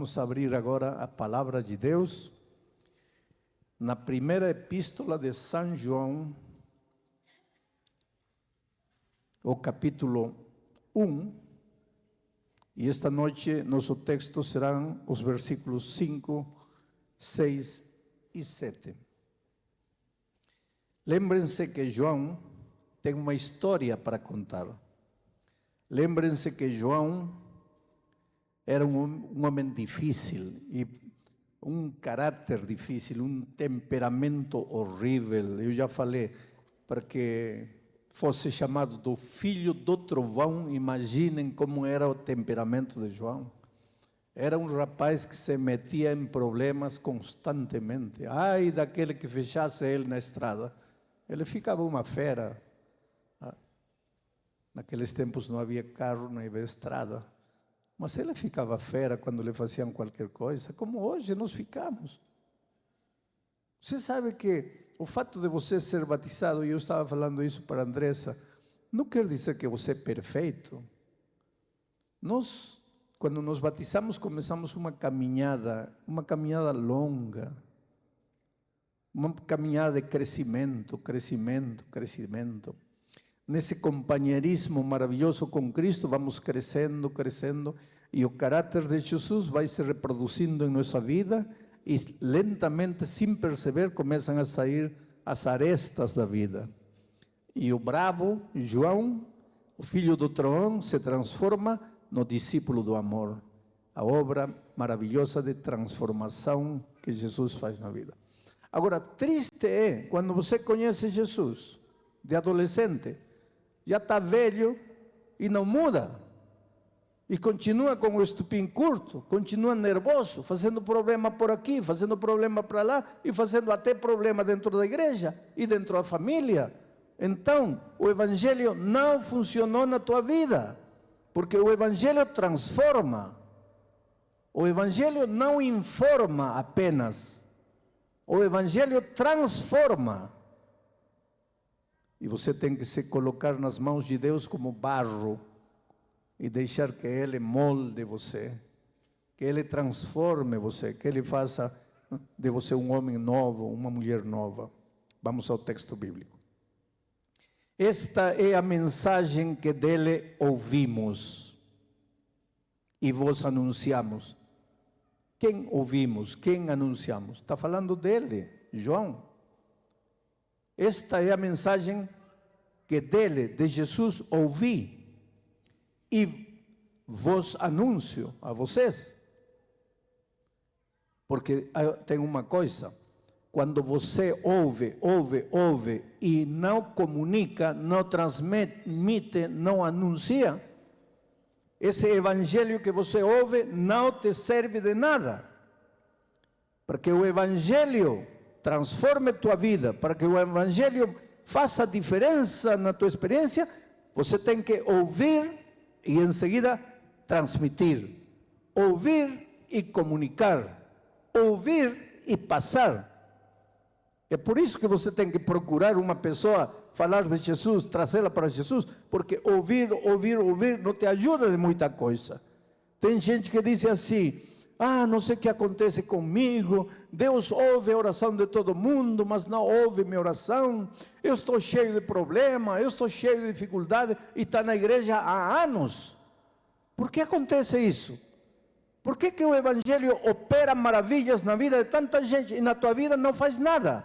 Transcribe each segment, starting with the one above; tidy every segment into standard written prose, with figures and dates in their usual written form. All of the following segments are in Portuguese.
Vamos abrir agora a palavra de Deus na primeira epístola de São João, o capítulo 1. E esta noite nosso texto serão os versículos 5, 6 e 7. Lembrem-se que João tem uma história para contar. Lembrem-se que João era um homem difícil e um caráter difícil, um temperamento horrível. Eu já falei, para que fosse chamado do filho do trovão. Imaginem como era o temperamento de João. Era um rapaz que se metia em problemas constantemente. Ai daquele que fechasse ele na estrada. Ele ficava uma fera. Naqueles tempos não havia carro, não havia estrada. Mas ele ficava fera quando lhe faziam qualquer coisa, como hoje nós ficamos. Você sabe que o fato de você ser batizado, e eu estava falando isso para a Andressa, não quer dizer que você é perfeito. Nós, quando nos batizamos, começamos uma caminhada longa, uma caminhada de crescimento. Nesse companheirismo maravilhoso com Cristo, vamos crescendo, e o caráter de Jesus vai se reproduzindo em nossa vida, e lentamente, sem perceber, começam a sair as arestas da vida. E o bravo, João, o filho do trovão, se transforma no discípulo do amor. A obra maravilhosa de transformação que Jesus faz na vida. Agora, triste é quando você conhece Jesus, de adolescente, já está velho e não muda. E continua com o estupim curto, continua nervoso, fazendo problema por aqui, fazendo problema para lá, e fazendo até problema dentro da igreja e dentro da família. Então, o Evangelho não funcionou na tua vida, porque o Evangelho transforma. O Evangelho não informa apenas, o Evangelho transforma. E você tem que se colocar nas mãos de Deus como barro e deixar que Ele molde você, que Ele transforme você, que Ele faça de você um homem novo, uma mulher nova. Vamos ao texto bíblico. Esta é a mensagem que dele ouvimos e vos anunciamos. Quem ouvimos? Quem anunciamos? Está falando dele, João. Esta é a mensagem que dele, de Jesus, ouvi e vos anuncio a vocês. Porque tem uma coisa, quando você ouve e não comunica, não transmite, não anuncia, esse evangelho que você ouve não te serve de nada. Porque o evangelho transforme tua vida, para que o Evangelho faça diferença na tua experiência, você tem que ouvir e em seguida transmitir. Ouvir e comunicar. Ouvir e passar. É por isso que você tem que procurar uma pessoa, falar de Jesus, trazê-la para Jesus, porque ouvir não te ajuda de muita coisa. Tem gente que diz assim: ah, não sei o que acontece comigo, Deus ouve a oração de todo mundo, mas não ouve minha oração, eu estou cheio de problema, eu estou cheio de dificuldade, e está na igreja há anos. Por que acontece isso? Por que o Evangelho opera maravilhas na vida de tanta gente e na tua vida não faz nada?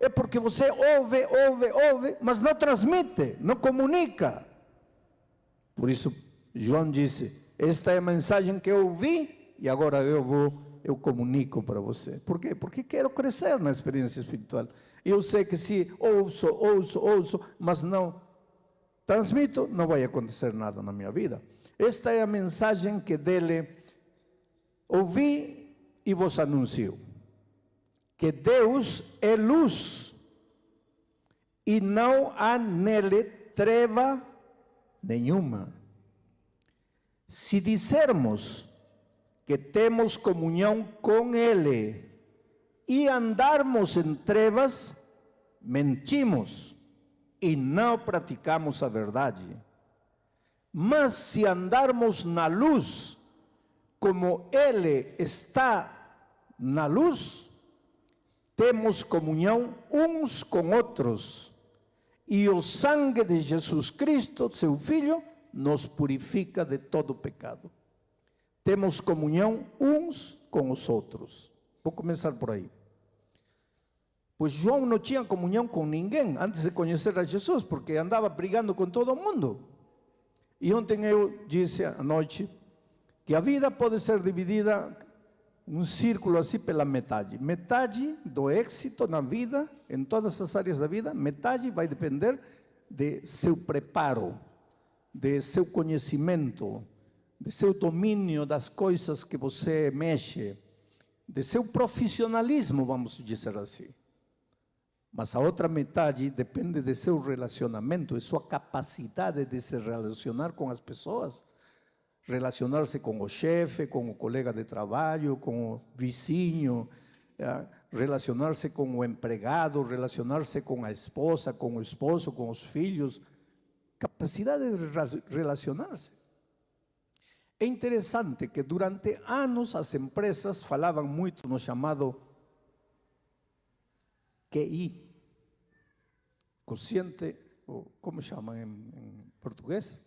É porque você ouve, mas não transmite, não comunica. Por isso, João disse: esta é a mensagem que eu ouvi, e agora eu comunico para você. Por quê? Porque quero crescer na experiência espiritual. Eu sei que se ouço, mas não transmito, não vai acontecer nada na minha vida. Esta é a mensagem que dele ouvi e vos anuncio. Que Deus é luz e não há nele treva nenhuma. Se dissermos que temos comunhão com Ele e andarmos em trevas, mentimos e não praticamos a verdade. Mas se andarmos na luz, como Ele está na luz, temos comunhão uns com outros. E o sangue de Jesus Cristo, seu Filho, nos purifica de todo pecado. Temos comunhão uns com os outros. Vou começar por aí. Pois João não tinha comunhão com ninguém antes de conhecer a Jesus, porque andava brigando com todo mundo. E ontem eu disse à noite que a vida pode ser dividida em um círculo assim pela metade. Metade do êxito na vida, em todas as áreas da vida, metade vai depender de seu preparo, de seu conhecimento, de seu domínio das coisas que você mexe, de seu profissionalismo, vamos dizer assim. Mas a outra metade depende de seu relacionamento, de sua capacidade de se relacionar com as pessoas, relacionar-se com o chefe, com o colega de trabalho, com o vizinho, relacionar-se com o empregado, relacionar-se com a esposa, com o esposo, com os filhos. Capacidade de relacionar-se. É interessante que durante anos as empresas falavam muito no chamado QI, quociente, como chamam em português?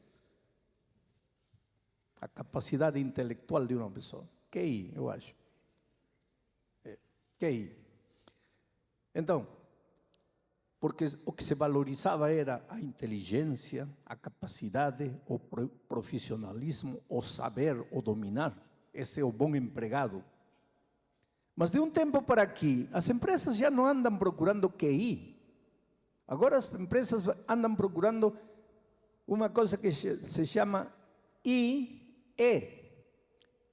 A capacidade intelectual de uma pessoa. QI, eu acho. QI. Então, porque o que se valorizava era a inteligência, a capacidade, o profissionalismo, o saber, o dominar. Esse é o bom empregado. Mas de um tempo para aqui, as empresas já não andam procurando QI. Agora as empresas andam procurando uma coisa que se chama IE,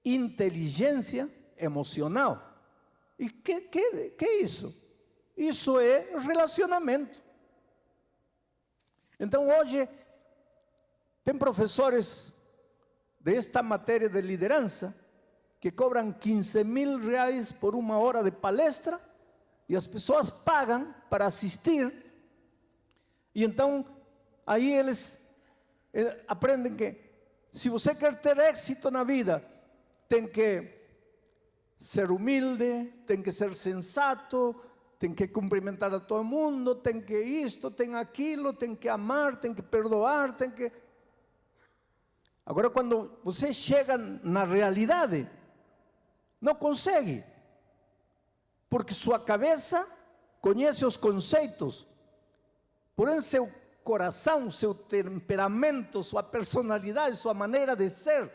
inteligência emocional. E que é isso? Isso é relacionamento. Então hoje tem professores desta matéria de liderança que cobram 15 mil reais por uma hora de palestra e as pessoas pagam para assistir. E então aí eles aprendem que se você quer ter êxito na vida, tem que ser humilde, tem que ser sensato, tem que cumprimentar a todo mundo, tem que isto, tem aquilo, tem que amar, tem que perdoar, tem que... Agora, quando você chega na realidade, não consegue, porque sua cabeça conhece os conceitos, porém seu coração, seu temperamento, sua personalidade, sua maneira de ser,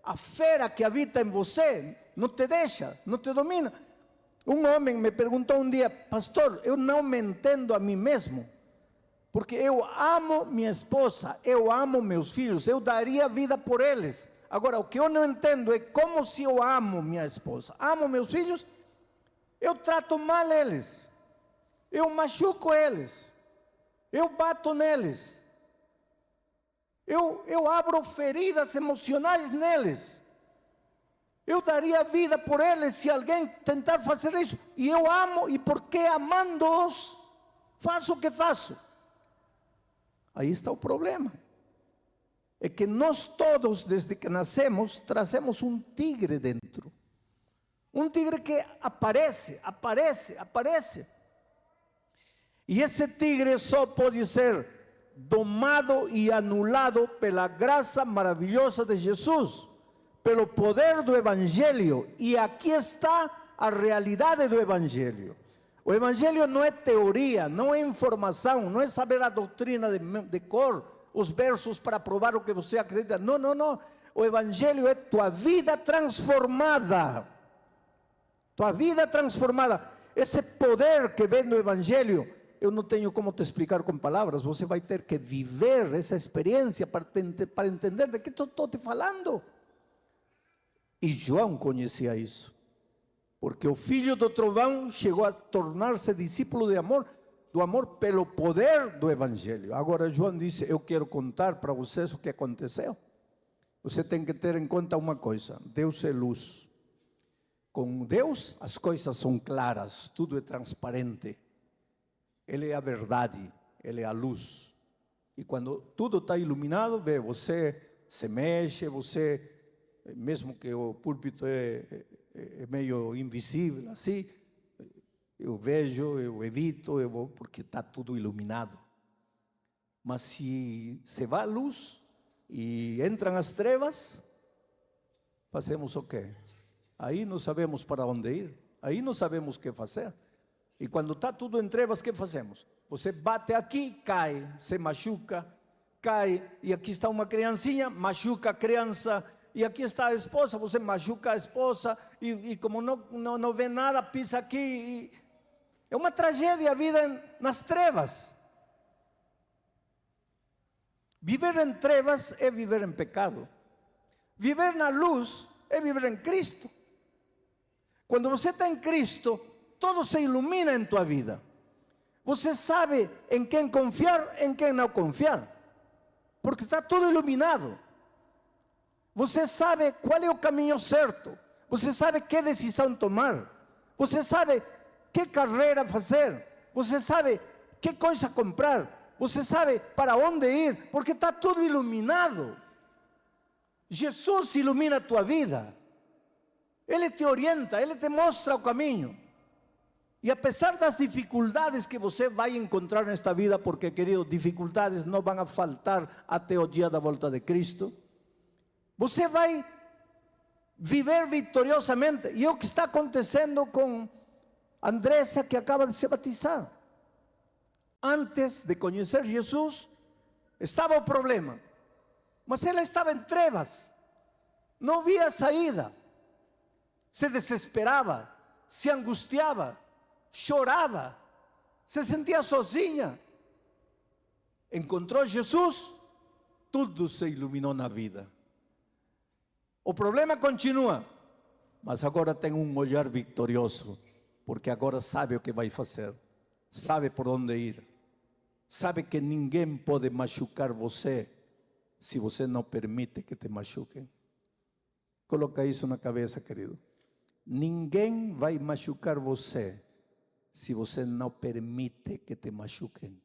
a fera que habita em você, não te deixa, não te domina. Um homem me perguntou um dia: pastor, eu não me entendo a mim mesmo, porque eu amo minha esposa, eu amo meus filhos, eu daria vida por eles. Agora, o que eu não entendo é como, se eu amo minha esposa, amo meus filhos, eu trato mal eles, eu machuco eles, eu bato neles, eu abro feridas emocionais neles. Eu daria vida por eles se alguém tentar fazer isso. E eu amo, e porque amando-os, faço o que faço. Aí está o problema. É que nós todos, desde que nascemos, trazemos um tigre dentro. Um tigre que aparece. E esse tigre só pode ser domado e anulado pela graça maravilhosa de Jesus, pelo poder do Evangelho. E aqui está a realidade do Evangelho. O Evangelho não é teoria, não é informação, não é saber a doutrina de cor, os versos para provar o que você acredita. Não. O Evangelho é tua vida transformada. Tua vida transformada. Esse poder que vem do Evangelho, eu não tenho como te explicar com palavras. Você vai ter que viver essa experiência para entender de que estou te falando. E João conhecia isso, porque o filho do trovão chegou a tornar-se discípulo do amor pelo poder do Evangelho. Agora João disse: eu quero contar para vocês o que aconteceu. Você tem que ter em conta uma coisa: Deus é luz. Com Deus as coisas são claras, tudo é transparente. Ele é a verdade, Ele é a luz. E quando tudo está iluminado, você se mexe, você mesmo que o púlpito é meio invisível, assim, eu vejo, eu evito, eu vou, porque está tudo iluminado. Mas se vai a luz e entram as trevas, fazemos o quê? Aí não sabemos para onde ir, aí não sabemos o que fazer. E quando está tudo em trevas, o que fazemos? Você bate aqui, cai, se machuca, cai, e aqui está uma criancinha, machuca a criança, e aqui está a esposa, você machuca a esposa, e como não vê nada, pisa aqui. É uma tragédia a vida nas trevas. Viver em trevas é viver em pecado. Viver na luz é viver em Cristo. Quando você está em Cristo, todo se ilumina em tua vida. Você sabe em quem confiar, em quem não confiar, porque está tudo iluminado. Você sabe qual é o caminho certo. Você sabe que decisão tomar. Você sabe que carreira fazer. Você sabe que coisa comprar. Você sabe para onde ir, porque está tudo iluminado. Jesus ilumina a tua vida. Ele te orienta, Ele te mostra o caminho. E apesar das dificuldades que você vai encontrar nesta vida, porque, querido, dificuldades não vão a faltar até o dia da volta de Cristo, você vai viver vitoriosamente. E é o que está acontecendo com Andressa, que acaba de se batizar. Antes de conhecer Jesus, estava o problema, mas ela estava em trevas, não via saída, se desesperava, se angustiava, chorava, se sentia sozinha. Encontrou Jesus, tudo se iluminou na vida. O problema continua, mas agora tem um olhar vitorioso, porque agora sabe o que vai fazer, sabe por onde ir. Sabe que ninguém pode machucar você se você não permite que te machuquem. Coloca isso na cabeça, querido. Ninguém vai machucar você se você não permite que te machuquem.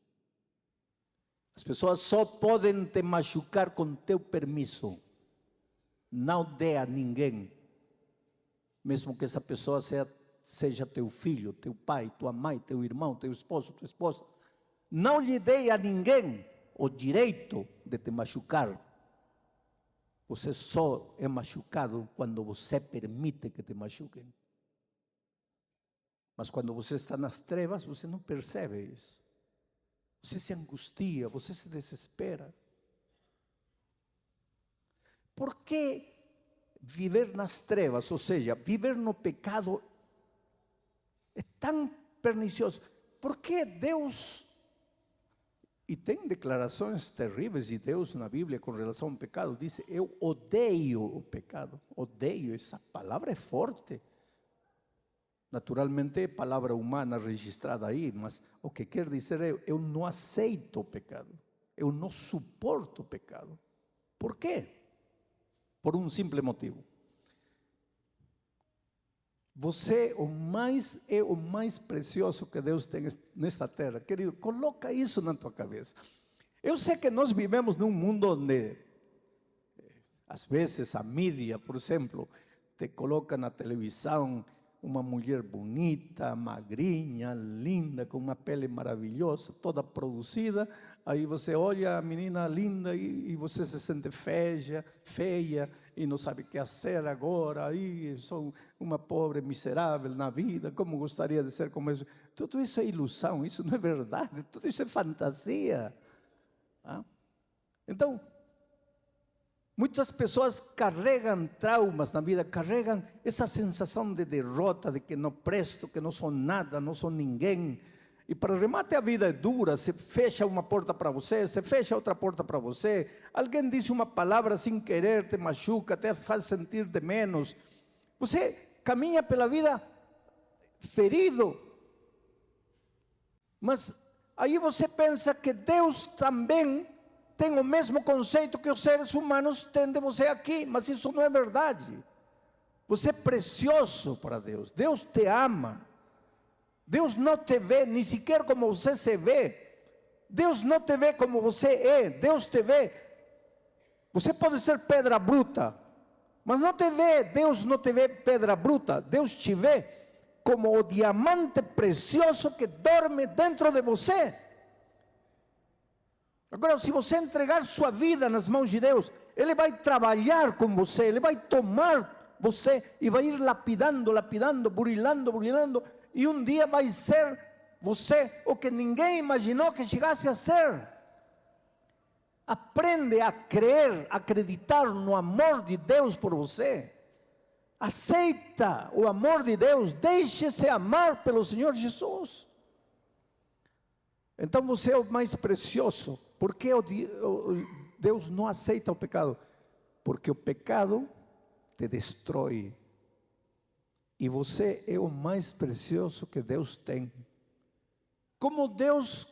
As pessoas só podem te machucar com teu permisso. Não dê a ninguém, mesmo que essa pessoa seja teu filho, teu pai, tua mãe, teu irmão, teu esposo, tua esposa. Não lhe dê a ninguém o direito de te machucar. Você só é machucado quando você permite que te machuquem. Mas quando você está nas trevas, você não percebe isso. Você se angustia, você se desespera. Por que viver nas trevas, ou seja, viver no pecado, é tão pernicioso? Por que Deus... E tem declarações terríveis de Deus na Bíblia com relação ao pecado. Diz: eu odeio o pecado. Odeio, essa palavra é forte. Naturalmente é palavra humana registrada aí, mas o que quer dizer é: eu não aceito o pecado. Eu não suporto o pecado. Por quê? Por um simples motivo. Você é o mais precioso que Deus tem nesta terra. Querido, coloca isso na tua cabeça. Eu sei que nós vivemos num mundo onde, às vezes, a mídia, por exemplo, te coloca na televisão uma mulher bonita, magrinha, linda, com uma pele maravilhosa, toda produzida. Aí você olha a menina linda e você se sente feia e não sabe o que fazer agora. Aí sou uma pobre miserável na vida, como gostaria de ser como isso. Tudo isso é ilusão, isso não é verdade, tudo isso é fantasia. Então, muitas pessoas carregam traumas na vida, carregam essa sensação de derrota, de que não presto, que não sou nada, não sou ninguém. E para remate a vida é dura, se fecha uma porta para você, se fecha outra porta para você. Alguém diz uma palavra sem querer, te machuca, te faz sentir de menos. Você caminha pela vida ferido. Mas aí você pensa que Deus também tem o mesmo conceito que os seres humanos têm de você aqui, mas isso não é verdade. Você é precioso para Deus. Deus te ama. Deus não te vê nem sequer como você se vê. Deus não te vê como você é. Deus te vê. Você pode ser pedra bruta, Mas não te vê, Deus não te vê pedra bruta, Deus te vê como o diamante precioso que dorme dentro de você. Agora, se você entregar sua vida nas mãos de Deus, Ele vai trabalhar com você, Ele vai tomar você e vai ir lapidando, lapidando, burilando, burilando, e um dia vai ser você o que ninguém imaginou que chegasse a ser. Aprende a crer, a acreditar no amor de Deus por você. Aceita o amor de Deus, deixe-se amar pelo Senhor Jesus. Então você é o mais precioso. Por que Deus não aceita o pecado? Porque o pecado te destrói. E você é o mais precioso que Deus tem. Como Deus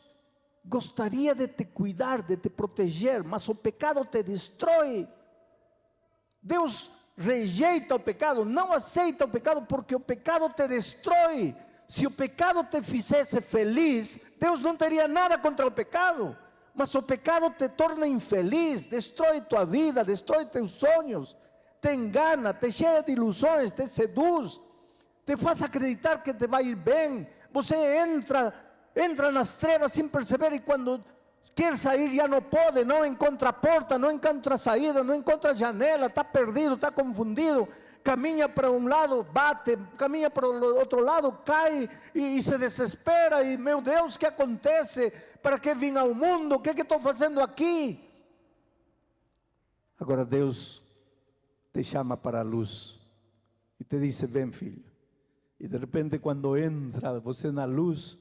gostaria de te cuidar, de te proteger, mas o pecado te destrói. Deus rejeita o pecado, não aceita o pecado, porque o pecado te destrói. Se o pecado te fizesse feliz, Deus não teria nada contra o pecado. Mas o pecado te torna infeliz, destrói tua vida, destrói teus sonhos, te engana, te cheia de ilusões, te seduz, te faz acreditar que te vai ir bem. Você entra nas trevas sem perceber, e quando quer sair já não pode, não encontra porta, não encontra saída, não encontra janela, está perdido, está confundido, caminha para um lado, bate, caminha para o outro lado, cai e se desespera, e meu Deus, o que acontece? Para que vim ao mundo? O que estou fazendo aqui? Agora Deus te chama para a luz e te diz: vem, filho. E de repente, quando entra você na luz,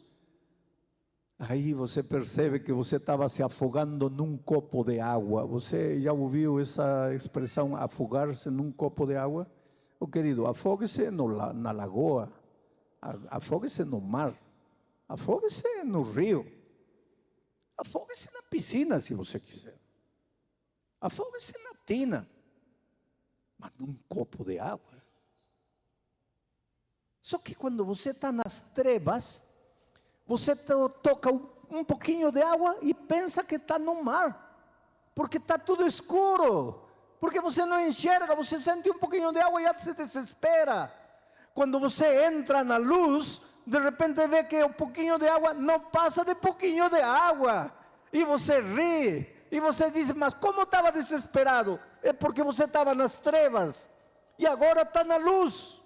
aí você percebe que você estava se afogando num copo de água. Você já ouviu essa expressão, afogar-se num copo de água? Oh, querido, afogue-se na lagoa, afogue-se no mar, afogue-se no rio, afogue-se na piscina, se você quiser, afogue-se na tina, mas num copo de água. Só que quando você está nas trevas, você toca um pouquinho de água e pensa que está no mar, porque está tudo escuro, porque você não enxerga, você sente um pouquinho de água e já se desespera. Quando você entra na luz, de repente vê que um pouquinho de água não passa de pouquinho de água, e você ri, e você diz: mas como estava desesperado? É porque você estava nas trevas, e agora está na luz.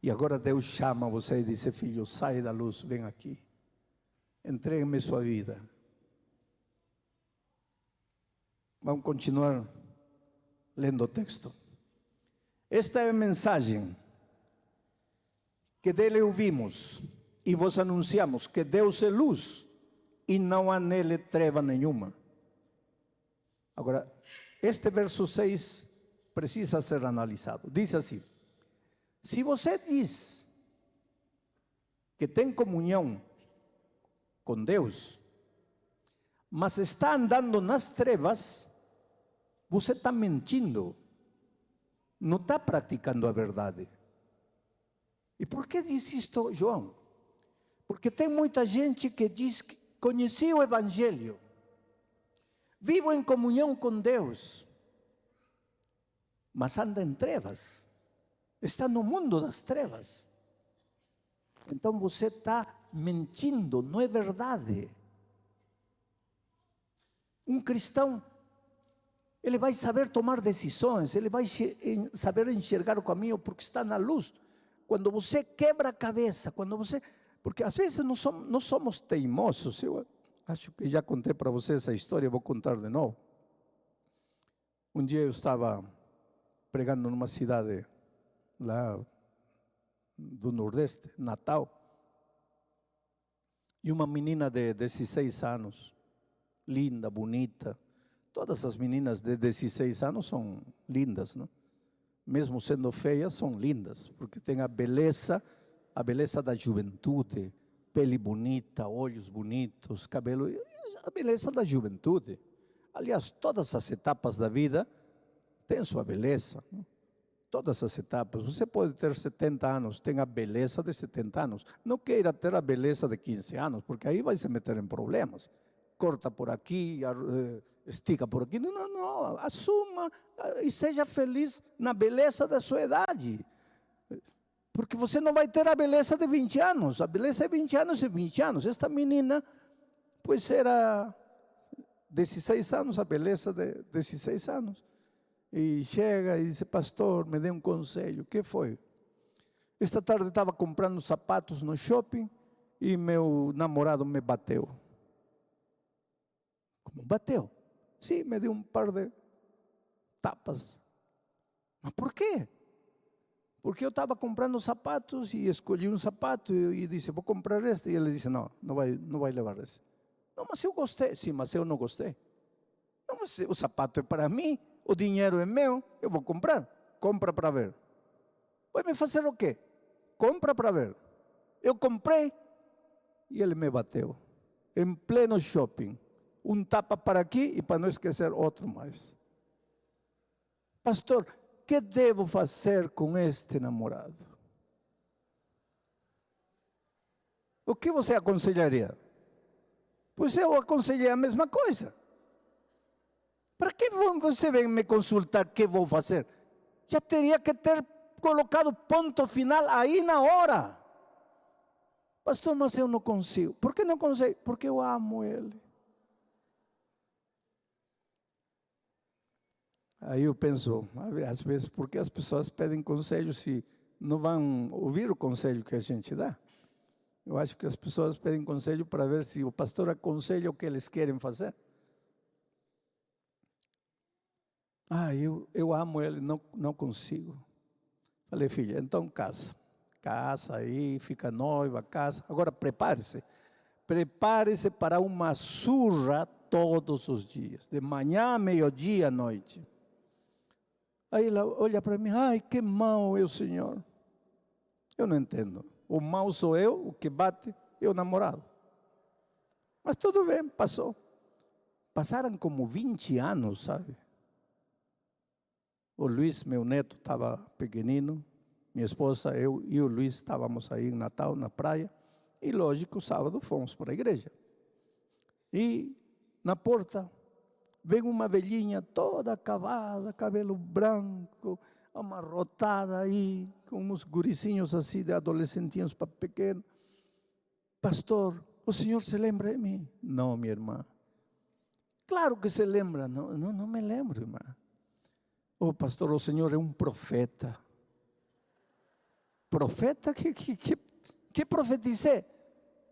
E agora Deus chama você e diz: filho, sai da luz, vem aqui, entregue-me sua vida. Vamos continuar lendo o texto. Esta é a mensagem que dele ouvimos e vos anunciamos, que Deus é luz e não há nele treva nenhuma. Agora, este verso 6 precisa ser analisado. Diz assim: se você diz que tem comunhão com Deus, mas está andando nas trevas, você está mentindo, não está praticando a verdade. E por que diz isto, João? Porque tem muita gente que diz que conheci o Evangelho, vivo em comunhão com Deus, mas anda em trevas, está no mundo das trevas. Então você está mentindo, não é verdade. Um cristão, ele vai saber tomar decisões, ele vai saber enxergar o caminho, porque está na luz. Quando você quebra a cabeça, porque às vezes não somos teimosos. Eu acho que já contei para você essa história, vou contar de novo. Um dia eu estava pregando numa cidade lá do Nordeste, Natal, e uma menina de 16 anos, linda, bonita. Todas as meninas de 16 anos são lindas, não? Mesmo sendo feias, são lindas, porque tem a beleza da juventude, pele bonita, olhos bonitos, cabelo, a beleza da juventude. Aliás, todas as etapas da vida têm sua beleza, não? Todas as etapas. Você pode ter 70 anos, tem a beleza de 70 anos. Não queira ter a beleza de 15 anos, porque aí vai se meter em problemas. corta por aqui, estica por aqui. Não, não, não. Assuma e seja feliz na beleza da sua idade. Porque você não vai ter a beleza de 20 anos. A beleza é 20 anos e 20 anos. Esta menina, pois era 16 anos, a beleza de 16 anos. E chega e diz: pastor, me dê um conselho. O que foi? Esta tarde estava comprando sapatos no shopping e meu namorado me bateu. Como bateu? Sim, me deu um par de tapas. Mas por quê? Porque eu estava comprando sapatos e escolhi um sapato e disse: vou comprar este. E ele disse: não vai levar esse. Não, mas eu gostei. Sim, mas eu não gostei. Não, mas o sapato é para mim, o dinheiro é meu, eu vou comprar. Compra para ver. Vai me fazer o quê? Compra para ver. Eu comprei e ele me bateu. Em pleno shopping. Um tapa para aqui e para não esquecer outro mais. Pastor, o que devo fazer com este namorado? O que você aconselharia? Pois eu aconselhei a mesma coisa. Para que você vem me consultar o que vou fazer? Já teria que ter colocado ponto final aí na hora. Pastor, mas eu não consigo. Por que não consigo? Porque eu amo ele. Aí eu penso, às vezes, por que as pessoas pedem conselho se não vão ouvir o conselho que a gente dá? Eu acho que as pessoas pedem conselho para ver se o pastor aconselha o que eles querem fazer. Eu amo ele, não consigo. Falei: filha, então casa aí, fica noiva, casa. Agora prepare-se para uma surra todos os dias, de manhã, meio-dia, à noite. Aí ela olha para mim: ai, que mau é o Senhor. Eu não entendo. O mau sou eu, o que bate é o namorado. Mas tudo bem, passou. Passaram como 20 anos, sabe? O Luiz, meu neto, estava pequenino. Minha esposa, eu e o Luiz estávamos aí em Natal, na praia. E lógico, sábado fomos para a igreja. E na porta vem uma velhinha toda acabada, cabelo branco, amarrotada aí, com uns guricinhos assim de adolescentinhos para pequeno. Pastor, o senhor se lembra de mim? Não, minha irmã. Claro que se lembra. Não me lembro, irmã. Oh, pastor, o senhor é um profeta. Profeta? Que profetizei?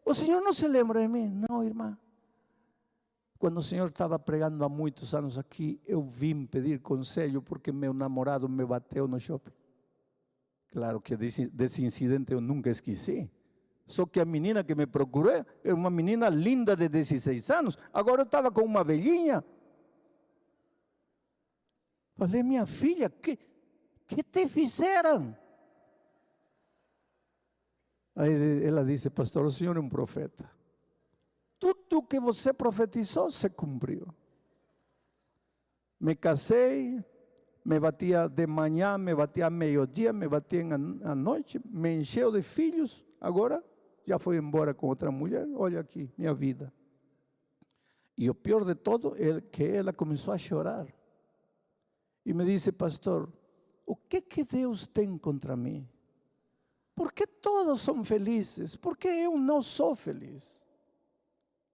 O senhor não se lembra de mim? Não, irmã. Quando o senhor estava pregando há muitos anos aqui, eu vim pedir conselho porque meu namorado me bateu no shopping. Claro que desse incidente eu nunca esqueci. Só que a menina que me procurou era uma menina linda de 16 anos. Agora eu estava com uma velhinha. Falei: minha filha, que te fizeram? Aí ela disse: pastor, o senhor é um profeta. Tudo que você profetizou se cumpriu. Me casei, me batia de manhã, me batia meio-dia, me batia à noite, me encheu de filhos. Agora já foi embora com outra mulher. Olha aqui, minha vida. E o pior de todo é que ela começou a chorar. E me disse: pastor, o que Deus tem contra mim? Por que todos são felizes? Por que eu não sou feliz?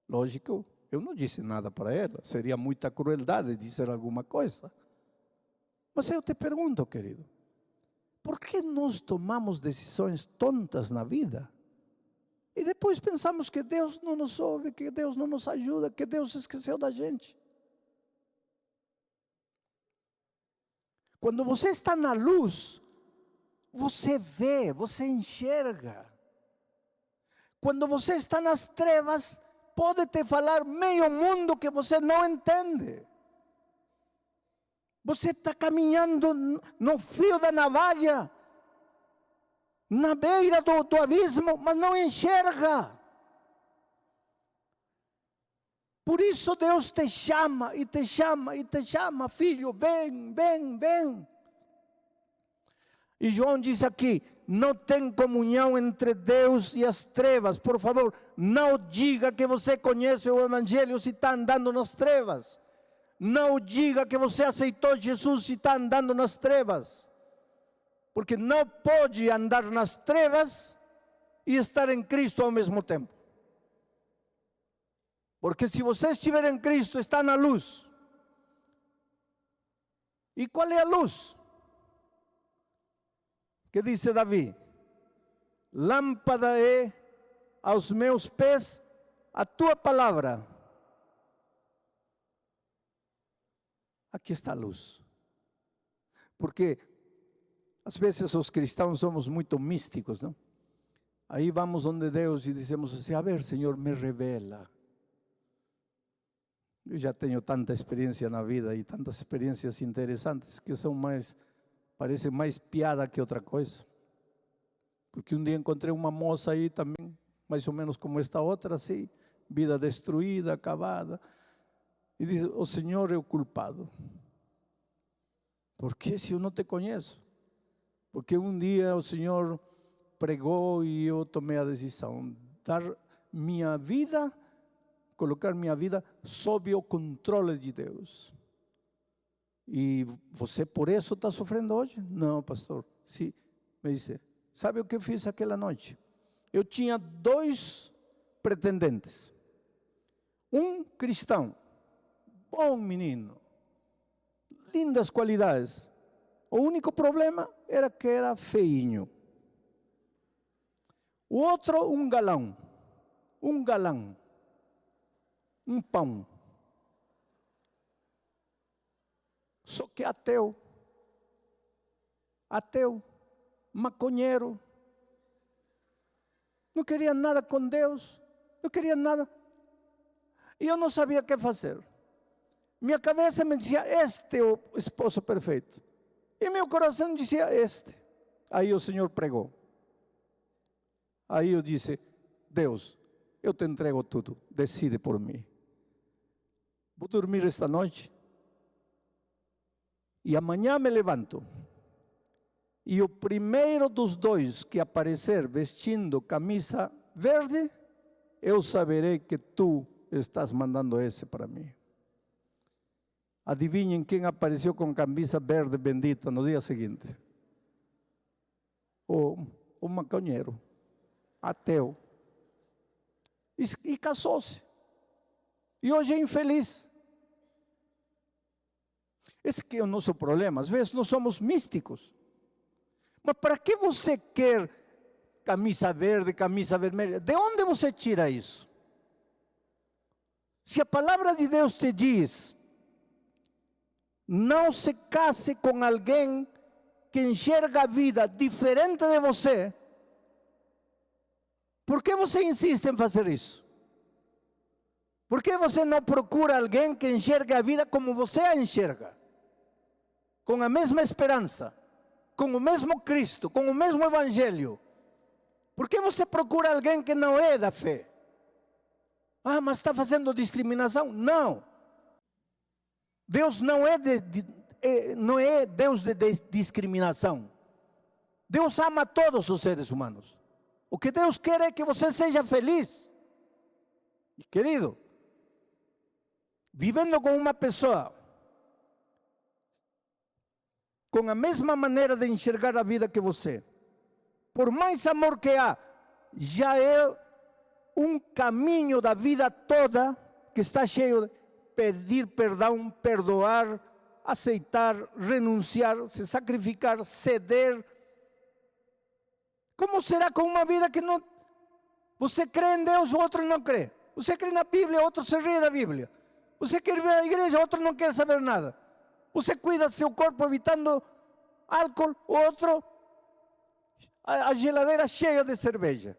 Lógico, eu não disse nada para ela. Seria muita crueldade dizer alguma coisa. Mas eu te pergunto, querido, por que nós tomamos decisões tontas na vida? E depois pensamos que Deus não nos ouve, que Deus não nos ajuda, que Deus esqueceu da gente. Quando você está na luz, você vê, você enxerga. Quando você está nas trevas, pode te falar meio mundo que você não entende. Você está caminhando no fio da navalha, na beira do abismo, mas não enxerga. Por isso Deus te chama e te chama e te chama: filho, vem, vem, vem. E João diz aqui: não tem comunhão entre Deus e as trevas. Por favor, não diga que você conhece o Evangelho se está andando nas trevas. Não diga que você aceitou Jesus se está andando nas trevas. Porque não pode andar nas trevas e estar em Cristo ao mesmo tempo. Porque se você estiver em Cristo, está na luz. E qual é a luz? Que disse Davi: lâmpada é aos meus pés a tua palavra. Aqui está a luz. Porque às vezes os cristãos somos muito místicos, não? Aí vamos onde Deus e dizemos assim: a ver, Senhor, me revela. Eu já tenho tanta experiência na vida e tantas experiências interessantes que são parecem mais piada que outra coisa. Porque um dia encontrei uma moça aí também, mais ou menos como esta outra, assim, vida destruída, acabada. E diz: o Senhor é o culpado. Por que se eu não te conheço? Porque um dia o Senhor pregou e eu tomei a decisão de dar minha vida, colocar minha vida sob o controle de Deus. E você por isso está sofrendo hoje? Não, pastor. Sim, me disse: sabe o que eu fiz aquela noite? Eu tinha 2 pretendentes. Um cristão, bom menino, lindas qualidades. O único problema era que era feinho. O outro, um galão, um pão. Só que ateu, maconheiro, não queria nada com Deus, não queria nada. E eu não sabia o que fazer. Minha cabeça me dizia: este é o esposo perfeito. E meu coração dizia: este. Aí o Senhor pregou. Aí eu disse: Deus, eu te entrego tudo, decide por mim. Vou dormir esta noite. E amanhã me levanto. E o primeiro dos 2 que aparecer vestindo camisa verde, eu saberei que tu estás mandando esse para mim. Adivinhem quem apareceu com camisa verde bendita no dia seguinte? O maconheiro, ateu. E casou-se. E hoje é infeliz. Esse que é o nosso problema. Às vezes nós somos místicos. Mas para que você quer camisa verde, camisa vermelha? De onde você tira isso? Se a palavra de Deus te diz: não se case com alguém que enxerga a vida diferente de você, por que você insiste em fazer isso? Por que você não procura alguém que enxerga a vida como você a enxerga? Com a mesma esperança, com o mesmo Cristo, com o mesmo Evangelho. Por que você procura alguém que não é da fé? Ah, mas está fazendo discriminação? Não. Deus não é Deus de discriminação. Deus ama todos os seres humanos. O que Deus quer é que você seja feliz. E querido, vivendo com uma pessoa com a mesma maneira de enxergar a vida que você, por mais amor que há, já é um caminho da vida toda que está cheio de pedir perdão, perdoar, aceitar, renunciar, se sacrificar, ceder. Como será com uma vida que não... Você crê em Deus, o outro não crê. Você crê na Bíblia, outro se ri da Bíblia. Você quer vir à igreja, outro não quer saber nada. Você cuida do seu corpo evitando álcool, outro a geladeira cheia de cerveja.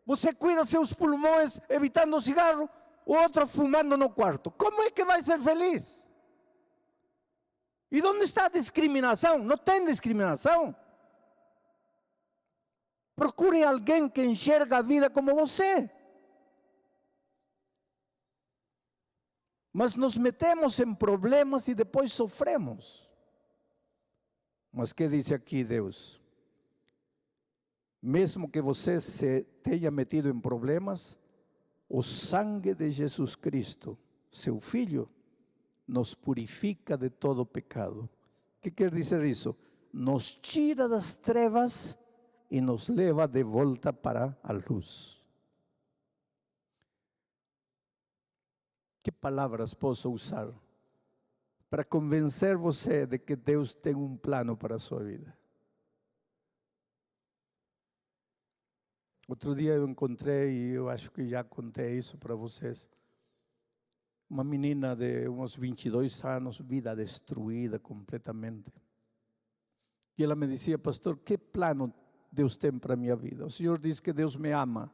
Você cuida seus pulmões evitando o cigarro, o outro fumando no quarto. Como é que vai ser feliz? E onde está a discriminação? Não tem discriminação. Procure alguém que enxerga a vida como você. Mas nos metemos em problemas e depois sofremos. Mas que diz aqui Deus? Mesmo que você se tenha metido em problemas, o sangue de Jesus Cristo, seu Filho, nos purifica de todo pecado. O que quer dizer isso? Nos tira das trevas e nos leva de volta para a luz. Que palavras posso usar para convencer você de que Deus tem um plano para a sua vida? Outro dia eu encontrei, e eu acho que já contei isso para vocês, uma menina de uns 22 anos, vida destruída completamente. E ela me dizia: pastor, que plano Deus tem para a minha vida? O Senhor diz que Deus me ama.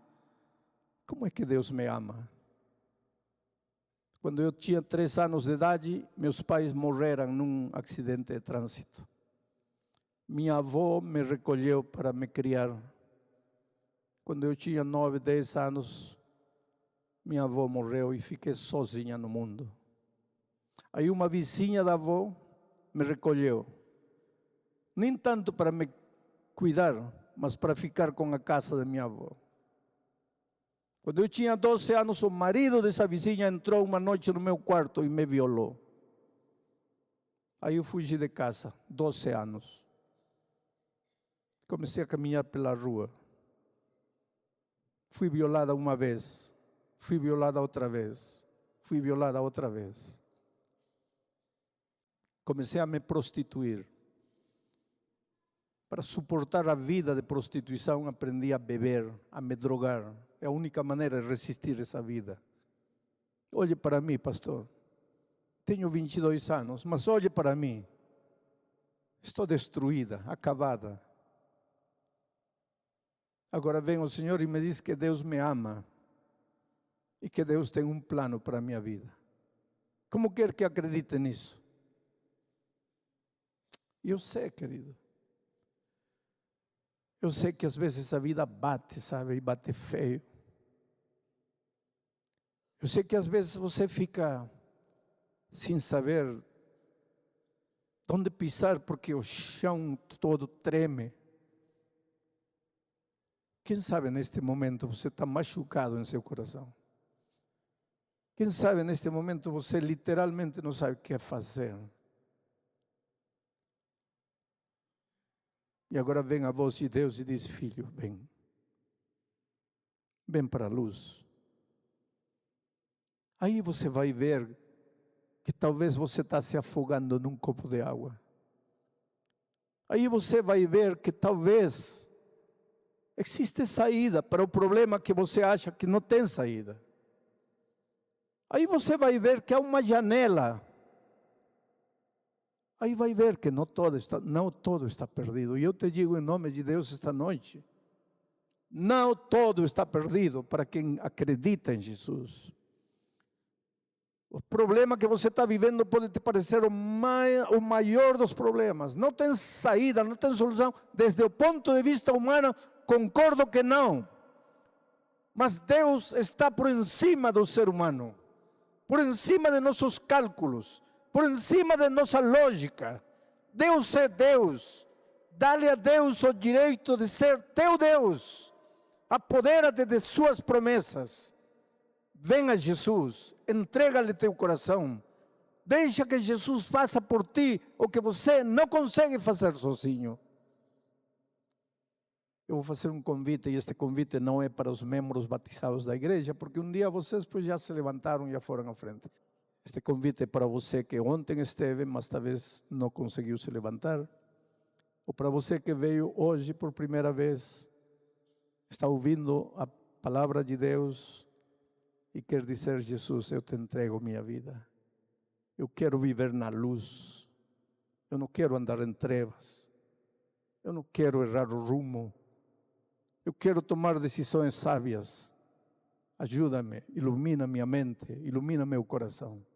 Como é que Deus me ama? Quando eu tinha 3 anos de idade, meus pais morreram num acidente de trânsito. Minha avó me recolheu para me criar. Quando eu tinha 9, 10 anos, minha avó morreu e fiquei sozinha no mundo. Aí uma vizinha da avó me recolheu. Nem tanto para me cuidar, mas para ficar com a casa da minha avó. Quando eu tinha 12 anos, o marido dessa vizinha entrou uma noite no meu quarto e me violou. Aí eu fugi de casa, 12 anos. Comecei a caminhar pela rua. Fui violada uma vez, fui violada outra vez, fui violada outra vez. Comecei a me prostituir. Para suportar a vida de prostituição, aprendi a beber, a me drogar. É a única maneira de resistir essa vida. Olhe para mim, pastor. Tenho 22 anos, mas olhe para mim. Estou destruída, acabada. Agora vem o Senhor e me diz que Deus me ama e que Deus tem um plano para a minha vida. Como quer que acredite nisso? Eu sei, querido. Eu sei que às vezes a vida bate, sabe? E bate feio. Eu sei que às vezes você fica sem saber onde pisar porque o chão todo treme. Quem sabe neste momento você está machucado em seu coração? Quem sabe neste momento você literalmente não sabe o que fazer? E agora vem a voz de Deus e diz: filho, vem. Vem para a luz. Aí você vai ver que talvez você está se afogando num copo de água. Aí você vai ver que talvez existe saída para o problema que você acha que não tem saída. Aí você vai ver que há uma janela. Aí vai ver que não todo está perdido. E eu te digo em nome de Deus esta noite: não todo está perdido para quem acredita em Jesus. O problema que você está vivendo pode te parecer o maior dos problemas. Não tem saída, não tem solução. Desde o ponto de vista humano, concordo que não. Mas Deus está por encima do ser humano, por encima de nossos cálculos, por encima de nossa lógica. Deus é Deus. Dá-lhe a Deus o direito de ser teu Deus. Apodera-te de suas promessas. Vem a Jesus, entrega-lhe teu coração. Deixa que Jesus faça por ti o que você não consegue fazer sozinho. Eu vou fazer um convite, e este convite não é para os membros batizados da igreja, porque um dia vocês já se levantaram e já foram à frente. Este convite é para você que ontem esteve, mas talvez não conseguiu se levantar. Ou para você que veio hoje por primeira vez, está ouvindo a palavra de Deus e quer dizer: Jesus, eu te entrego minha vida. Eu quero viver na luz. Eu não quero andar em trevas. Eu não quero errar o rumo. Eu quero tomar decisões sábias. Ajuda-me, ilumina minha mente, ilumina meu coração.